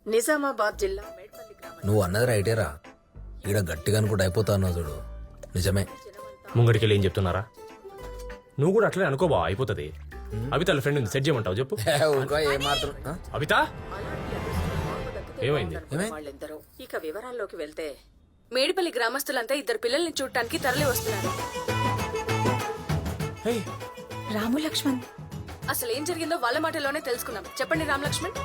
నిజామాబాద్ జిల్లా మేడ్పల్లి గ్రామం. నువ్వు అన్నది రైటేరా. ఈడ గట్టిగా అనుకుంటూ అయిపోతా అన్నావు చూడు, నిజమే. ముంగడికెళ్ళి ఏం చెప్తున్నారా? నువ్వు కూడా అట్లనే అనుకోబా, అయిపోతుంది. అవిత వాళ్ళ ఫ్రెండ్ సెట్ చేయమంటావు చెప్పు. అవిత ఏమైంది? వాళ్ళిద్దరూ. ఇక వివరాల్లోకి వెళ్తే మేడిపల్లి గ్రామస్తులంతా ఇద్దరు పిల్లల్ని చూడటానికి తరలి వస్తున్నారు. రాము లక్ష్మణ్, అసలు ఏం జరిగిందో వాళ్ళ మాటలోనే తెలుసుకుందాం. చెప్పండి రామ్ లక్ష్మణ్.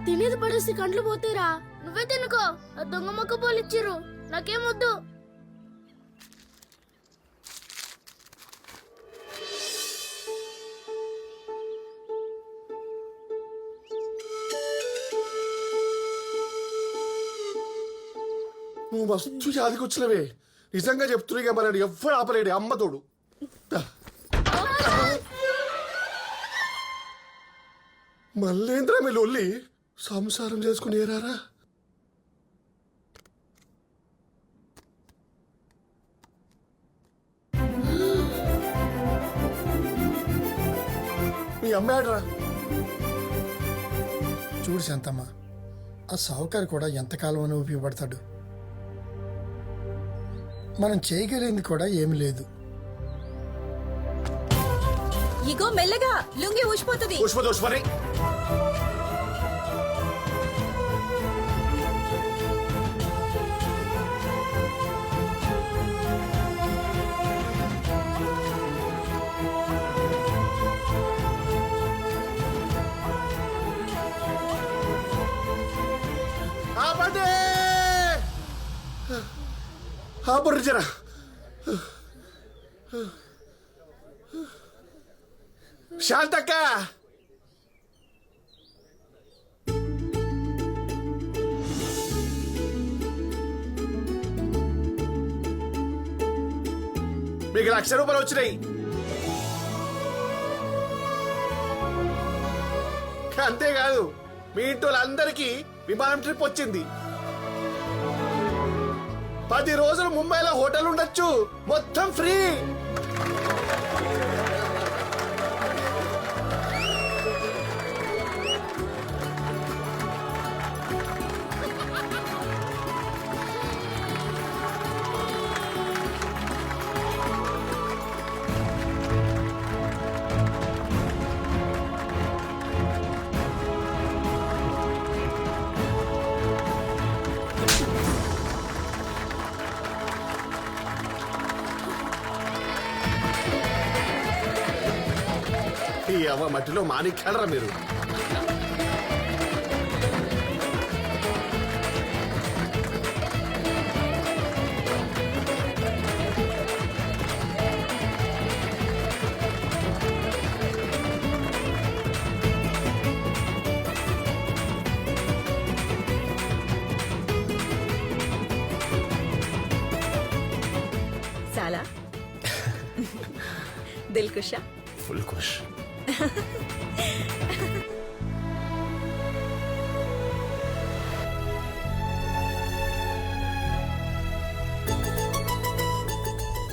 తినేది పడేసి కండ్లు పోతేరా, నువ్వే తినుకో. ఆ దొంగ మొక్క పోలిచ్చిర్రు, నాకేమొద్దు. నువ్వు మస్తు జాతికొచ్చినవే, నిజంగా చెప్తున్నా. మరి ఎవ్వడు ఆపలేడు, అమ్మ తోడు. మళ్ళేంద్రా మీ లొల్లి? సంసారం చేసుకుని ఏరారా? మీ అమ్మాడరా? చూడు శాంతమ్మ, ఆ సావుకారు కూడా ఎంతకాలం అని ఉపయోగపడతాడు. మనం చేయగలిగింది కూడా ఏమి లేదు. ఇగో మెల్లగా లుంగి ఊసిపోతుంది. పుష్పదోష్మరి జరా శాంతక్క, మీకు 1,00,000 రూపాయలు వచ్చినాయి. అంతేకాదు, మీ ఇంటి వాళ్ళందరికీ విమానం ట్రిప్ వచ్చింది. 10 రోజులు ముంబైలో హోటల్ ఉండొచ్చు, మొత్తం ఫ్రీ. అవ్వ మట్టిలో మాణిక్యాలరా మీరు. చాలా దిల్ ఖుషా, ఫుల్ ఖుష్.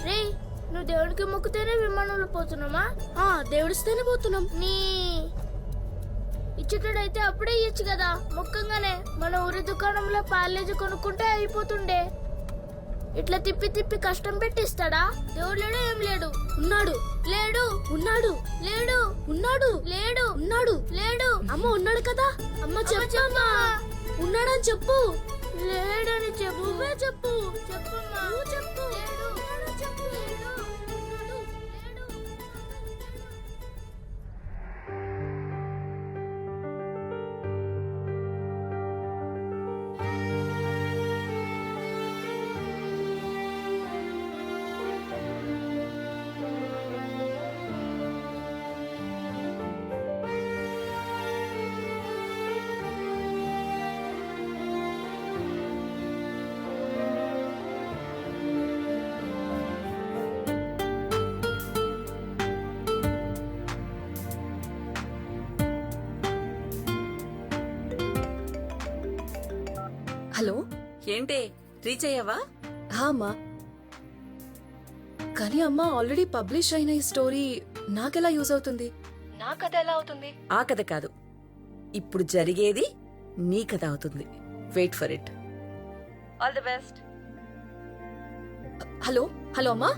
రే, నువ్వు దేవుడికి మొక్కుతేనే విమానంలో పోతున్నామా? దేవుడిస్తేనే పోతున్నాం. నీ ఇచ్చేటడైతే అప్పుడే ఇయ్యచ్చు కదా. మొక్కంగానే మన ఊరి దుకాణంలో పాలేజీ కొనుక్కుంటే అయిపోతుండే. ఇట్లా తిప్పి తిప్పి కష్టం పెట్టిస్తాడా? దేవుడు లేడు, ఏం లేడు. ఉన్నాడు, లేడు, ఉన్నాడు, లేడు, ఉన్నాడు, లేడు, ఉన్నాడు, లేడు. అమ్మ ఉన్నాడు కదా. అమ్మ చెప్పమ్మా, ఉన్నాడని చెప్పు. లేడని చెప్పు, నువ్వే చెప్పు. చెప్పమ్మా, నువ్వు చెప్పు. లేడు, ఉన్నాడని చెప్పు. లేడు, ఉన్నాడు, లేడు. హలో ఏంటే రీచ్ అయ్యావా? అమ్మా, కానీ అమ్మా ఆల్రెడీ పబ్లిష్ అయిన ఈ స్టోరీ నాకెలా యూజ్ అవుతుంది? నా కథ ఎలా అవుతుంది? ఆ కథ కాదు, ఇప్పుడు జరిగేది నీ కథ అవుతుంది. Wait for it. All the best. Hello hello అమ్మా.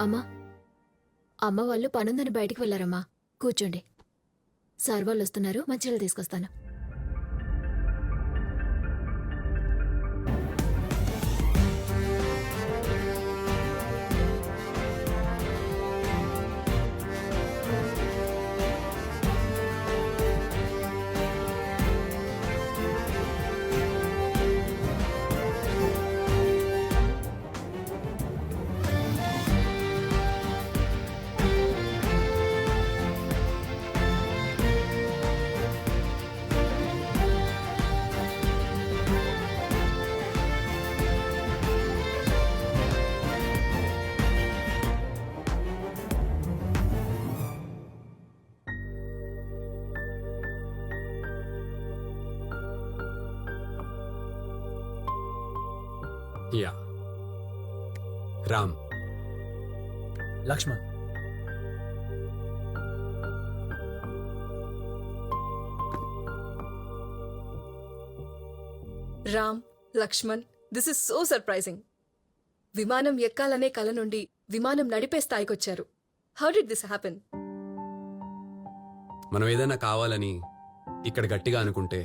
అమ్మా, అమ్మ వాళ్ళు పనుందని బయటికి వెళ్ళారమ్మా. కూర్చోండి. సార్ వాళ్ళు వస్తున్నారు, మంచిగా తీసుకొస్తాను. Yeah Ram, Lakshman, Ram, Lakshman, this is so surprising. విమానం ఎక్కాలనే కల నుండి విమానం నడిపే స్థాయికొచ్చారు. How did this happen? మనం ఏదైనా కావాలని ఇక్కడ గట్టిగా అనుకుంటే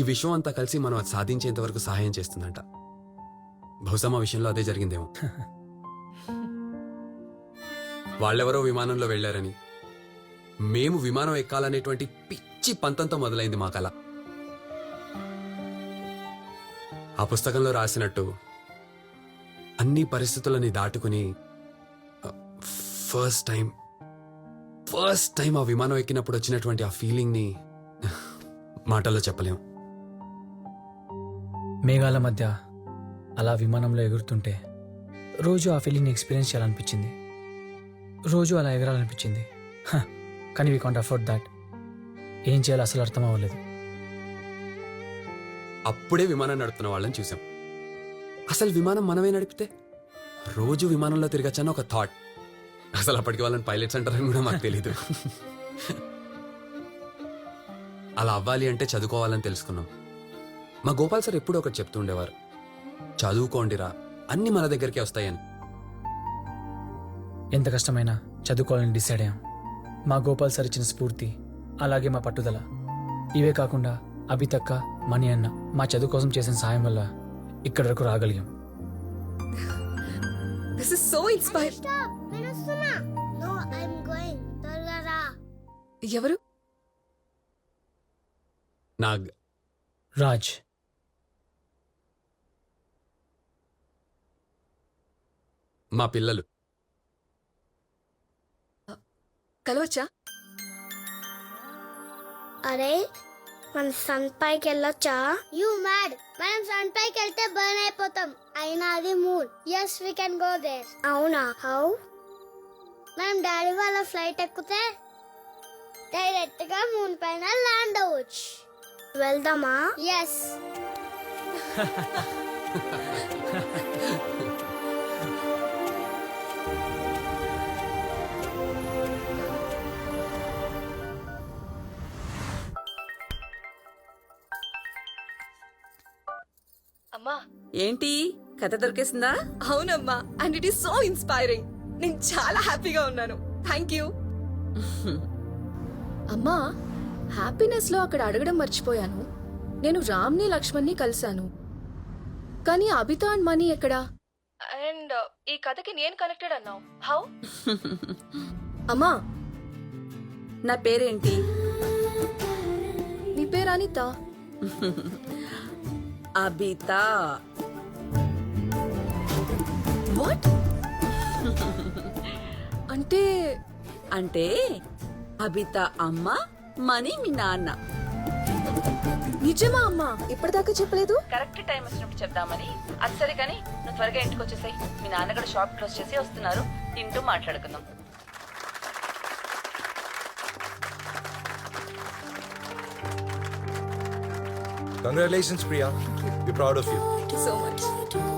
ఈ విషయం అంతా కలిసి మనం అది సాధించేంత వరకు సహాయం చేస్తుందంట. బహుశా మా విషయంలో అదే జరిగిందేమో. వాళ్ళెవరో విమానంలో వెళ్లారని, మేము విమానం ఎక్కాలనేటువంటి పిచ్చి పంతంతో మొదలైంది మా కల. ఆ పుస్తకంలో రాసినట్టు అన్ని పరిస్థితులని దాటుకుని ఫస్ట్ టైం ఆ విమానం ఎక్కినప్పుడు వచ్చినటువంటి ఆ ఫీలింగ్ని మాటల్లో చెప్పలేం. మేఘాల మధ్య అలా విమానంలో ఎగురుతుంటే రోజు ఆ ఫీలింగ్ని ఎక్స్పీరియన్స్ చేయాలనిపించింది. రోజు అలా ఎగరాలనిపించింది. కానీ వీ కాంట్ అఫోర్డ్ దాట్. ఏం చేయాలో అసలు అర్థం అవ్వలేదు. అప్పుడే విమానం నడుపుతున్న వాళ్ళని చూసాం. అసలు విమానం మనమే నడిపితే రోజు విమానంలో తిరగచ్చన్న ఒక థాట్. అసలు అప్పటికి వాళ్ళని పైలట్స్ అంటారని కూడా మాకు తెలీదు. అలా అవ్వాలి అంటే చదువుకోవాలని తెలుసుకున్నాం. మా గోపాల్ సార్ ఎప్పుడూ ఒకటి చెప్తుండేవారు, చదువుకోండిరా అన్ని మన దగ్గరికి వస్తాయని. ఎంత కష్టమైనా చదువుకోవాలని డిసైడ్ అయ్యాం. మా గోపాల్ సార్ ఇచ్చిన స్ఫూర్తి, అలాగే మా పట్టుదల, ఇవే కాకుండా అభితక్క, మణి అన్న మా చదువు కోసం చేసిన సాయం వల్ల ఇక్కడి వరకు రాగలిగాం. This is so inspire. No I am going. త్వరగా రా. ఎవరు? నాగ్, రాజ్. మా పిల్లలు. కలవచ్చా? అరే మనం సన్ పైకి వెళ్ళొచ్చా? You mad. మనం సన్ పైకి వెళ్తే బర్న్ అయిపోతాం. అయినా అది moon. yes we can go there. అవునా? హౌ? మనం డాడీ వాళ్ళ ఫ్లైట్ ఎక్కితే డైరెక్ట్ గా మూన్ పైన ల్యాండ్ అవ్వచ్చు. వెళ్దామా? yes. అమ్మా, ఏంటి కథ దొరికేసిందా? అవునమ్మా, and it is so inspiring. నేను చాలా హ్యాపీగా ఉన్నాను. Thank you. అమ్మా, హ్యాపీనెస్ లో అక్కడ అడగడం మర్చిపోయాను. నేను రామ్ని, లక్ష్మణ్ని కలిశాను, కానీ అభిత అండ్ మనీ ఎక్కడా? అండ్ ఈ కథకి నేను కనెక్టెడ్ అన్నావు. హౌ? అమ్మా, నా పేరేంటి? నీ పేరు అనిత. అబిత. వాట్? అంటే అంటే అబిత అమ్మ, మనీ మీ నాన్న. నిజమా అమ్మా? ఇప్పటిదాకా చెప్పలేదు. కరెక్ట్ టైం వచ్చినప్పుడు చెప్దామని. అది సరే కానీ నువ్వు త్వరగా ఇంటికి వచ్చేసాయి. మీ నాన్న కూడా షాప్ క్లోజ్ చేసి వస్తున్నారు. తింటూ మాట్లాడుకుందాం. Congratulations, Priya. We're proud of you. So much